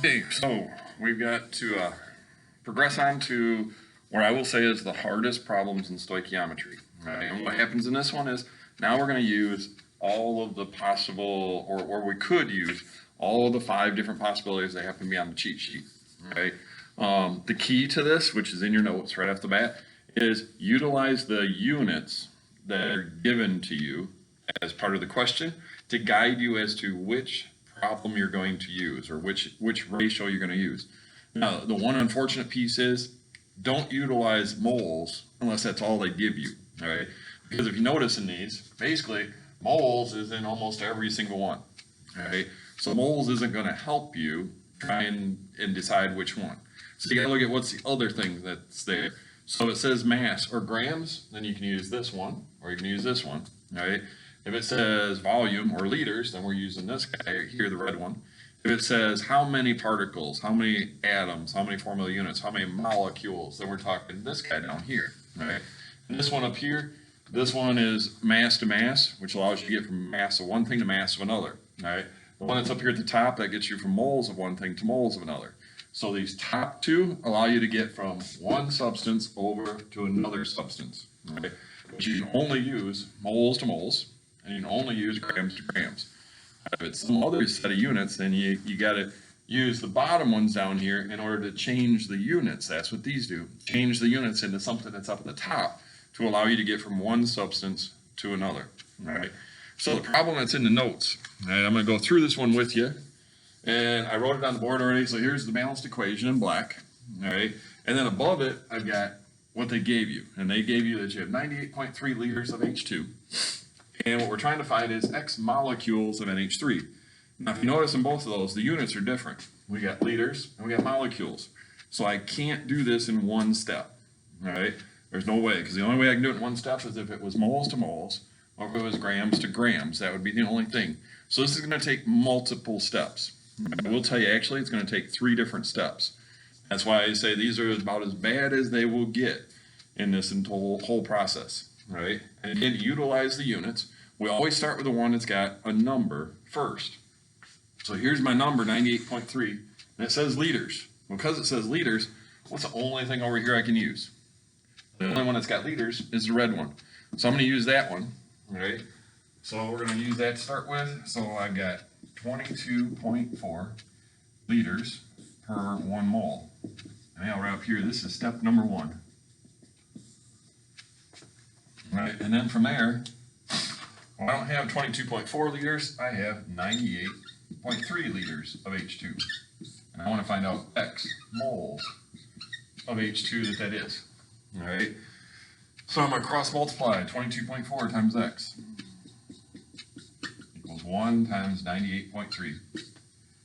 Okay, so we've got to progress on to what I will say is the hardest problems in stoichiometry. Right? And what happens in this one is now we're going to use all of the possible, or we could use all of the 5 different possibilities that happen to be on the cheat sheet. Right? The key to this, which is in your notes right off the bat, is utilize the units that are given to you as part of the question to guide you as to which problem you're going to use or which ratio you're going to use. Now, the one unfortunate piece is don't utilize moles unless that's all they give you, all right? Because if you notice in these, basically moles is in almost every single one, all right? So moles isn't going to help you try and decide which one. So you got to look at what's the other thing that's there. So it says mass or grams, then you can use this one or you can use this one, all right? If it says volume or liters, then we're using this guy right here, the red one. If it says how many particles, how many atoms, how many formula units, how many molecules, then we're talking this guy down here, right? And this one up here, this one is mass to mass, which allows you to get from mass of one thing to mass of another, right? The one that's up here at the top, that gets you from moles of one thing to moles of another. So these top 2 allow you to get from one substance over to another substance, right? But you can only use moles to moles, and you can only use grams to grams. If it's some other set of units, then you got to use the bottom ones down here in order to change the units. That's what these do. Change the units into something that's up at the top to allow you to get from one substance to another. Right? So the problem that's in the notes, right, I'm going to go through this one with you. And I wrote it on the board already, so here's the balanced equation in black. All right? And then above it, I've got what they gave you. And they gave you that you have 98.3 liters of H2. And what we're trying to find is X molecules of NH3. Now, if you notice in both of those, the units are different. We got liters and we got molecules. So I can't do this in one step, all right? There's no way, because the only way I can do it in one step is if it was moles to moles, or if it was grams to grams. That would be the only thing. So this is going to take multiple steps. I will tell you, actually, it's going to take 3 different steps. That's why I say these are about as bad as they will get in this whole process. Right? And again, utilize the units. We always start with the one that's got a number first. So here's my number, 98.3, and it says liters. Because it says liters, what's the only thing over here I can use? The only one that's got liters is the red one. So I'm going to use that one, right? So we're going to use that to start with. So I've got 22.4 liters per 1 mole. And now right up here, this is step number 1. Right, and then from there, well, I don't have 22.4 liters, I have 98.3 liters of H2. And I want to find out X moles of H2 that is. All right, so I'm going to cross multiply 22.4 times X equals 1 times 98.3.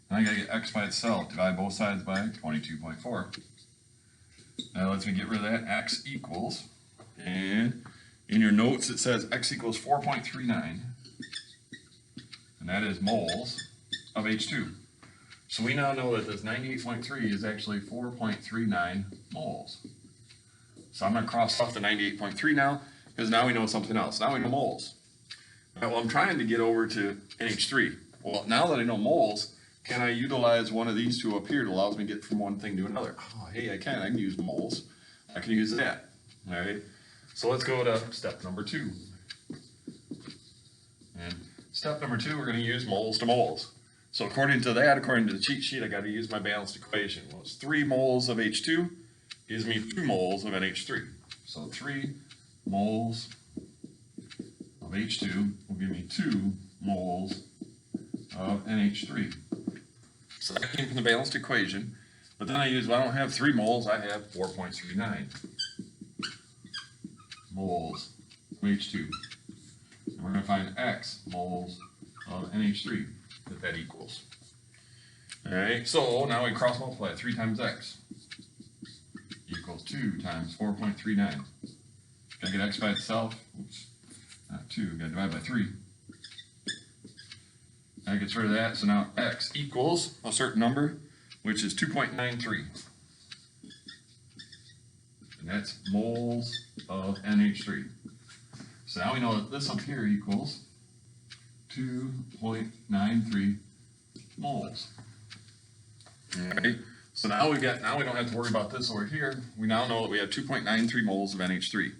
Now I got to get X by itself, divide both sides by 22.4. That lets me get rid of that. X equals, and in your notes, it says X equals 4.39, and that is moles of H2. So we now know that this 98.3 is actually 4.39 moles. So I'm going to cross off the 98.3 now, because now we know something else. Now we know moles. Right, well, I'm trying to get over to NH3. Well, now that I know moles, can I utilize one of these 2 up here that allows me to get from one thing to another? Oh, hey, I can use moles. I can use that. All right. So let's go to step number 2. And step number 2, we're going to use moles to moles. So according to the cheat sheet, I got to use my balanced equation. Well, it's 3 moles of H2 gives me 2 moles of NH3. So 3 moles of H2 will give me 2 moles of NH3. So that came from the balanced equation. But then I don't have 3 moles, I have 4.39. moles of H2. And we're going to find X moles of NH3 that equals. All right, so now we cross multiply 3 times X equals 2 times 4.39. Gotta get X by itself. Oops, not 2, gotta divide by 3. That gets rid of that, so now X equals a certain number, which is 2.93. And that's moles of NH3. So now we know that this up here equals 2.93 moles. Okay, so now we don't have to worry about this over here. We now know that we have 2.93 moles of NH3.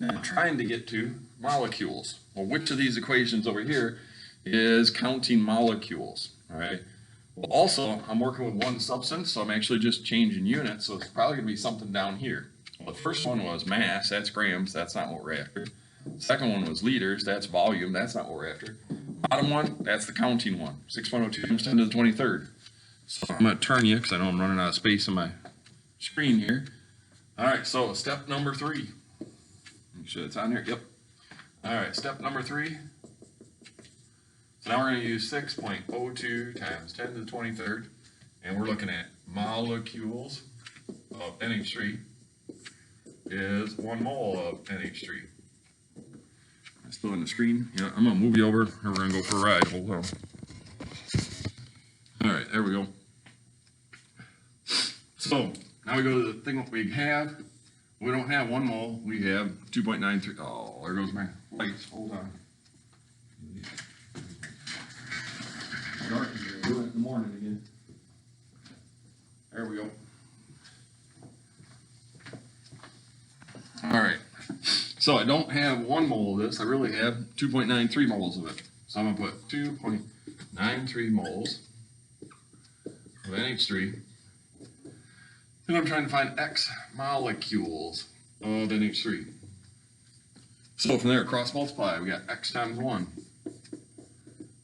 Now I'm trying to get to molecules. Well, which of these equations over here is counting molecules? All right. Well, also, I'm working with one substance, so I'm actually just changing units, so it's probably going to be something down here. Well, the first one was mass, that's grams, that's not what we're after. The second one was liters, that's volume, that's not what we're after. Bottom one, that's the counting one, 6.02 times 10 to the 23rd. So I'm going to turn you, because I know I'm running out of space on my screen here. All right, so step number 3. Make sure it's on here, yep. All right, step number 3. So now we're going to use 6.02 times 10 to the 23rd, and we're looking at molecules of NH3 is 1 mole of NH3. I'm still on the screen. Yeah, I'm going to move you over, and we're going to go for a ride. Hold on. All right, there we go. So now we go to the thing that we have. We don't have 1 mole. We have 2.93. Oh, there goes my lights. Hold on. Dark here. Do it in the morning again. There we go. All right. So I don't have 1 mole of this. I really have 2.93 moles of it. So I'm going to put 2.93 moles of NH3. And I'm trying to find X molecules of NH3. So from there, cross multiply. We got X times 1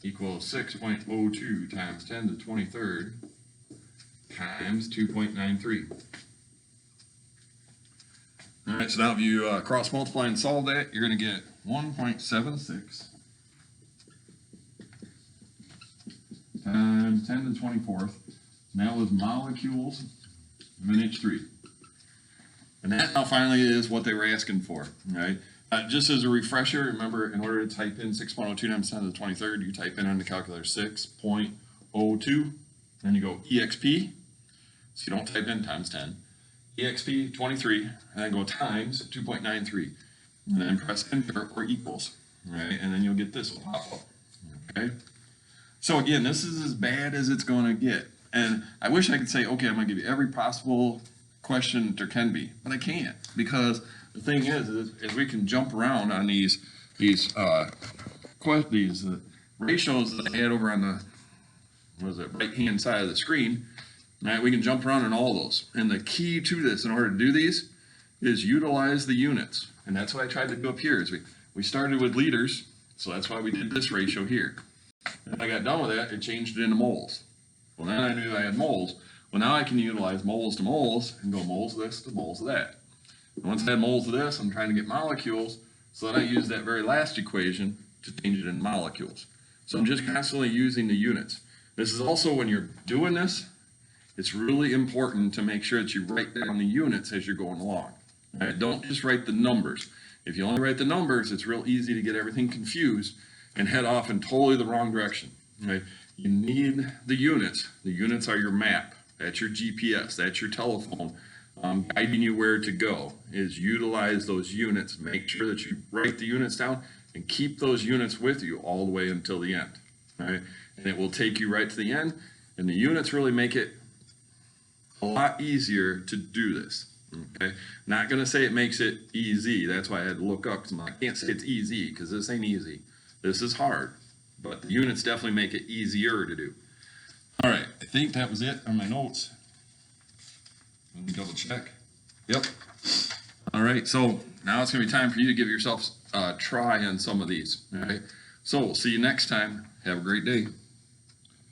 equals 6.02 times 10 to the 23rd times 2.93. All right, so now if you cross multiply and solve that, you're going to get 1.76 times 10 to the 24th. And that was molecules of NH3. And that now finally is what they were asking for, right? Just as a refresher, remember, in order to type in 6.02 times 10 to the 23rd, you type in on the calculator 6.02, then you go EXP, so you don't type in times 10, EXP 23, and then go times 2.93, and then press enter or equals, right? And then you'll get this will pop up, okay? So again, this is as bad as it's going to get. And I wish I could say, okay, I'm going to give you every possible question there can be, but I can't, because the thing is we can jump around on these ratios that I had over on the right hand side of the screen. Right, we can jump around on all those. And the key to this, in order to do these, is utilize the units. And that's what I tried to do up here. Is we started with liters, so that's why we did this ratio here. And I got done with that, it changed it into moles. Well, then I knew I had moles. Well, now I can utilize moles to moles and go moles of this to moles of that. And once I had moles of this, I'm trying to get molecules, so then I use that very last equation to change it into molecules. So I'm just constantly using the units. This is also, when you're doing this, it's really important to make sure that you write down the units as you're going along. Right? Don't just write the numbers. If you only write the numbers, it's real easy to get everything confused and head off in totally the wrong direction. Right? You need the units. The units are your map. That's your GPS. That's your telephone. Guiding you where to go is utilize those units. Make sure that you write the units down and keep those units with you all the way until the end. Right? And it will take you right to the end. And the units really make it a lot easier to do this. Okay, not going to say it makes it easy. That's why I had to look up, because I can't say it's easy, because this ain't easy. This is hard, but the units definitely make it easier to do. All right, I think that was it on my notes. Let me double check. Yep. All right, so now it's going to be time for you to give yourself a try on some of these. All right, so we'll see you next time. Have a great day.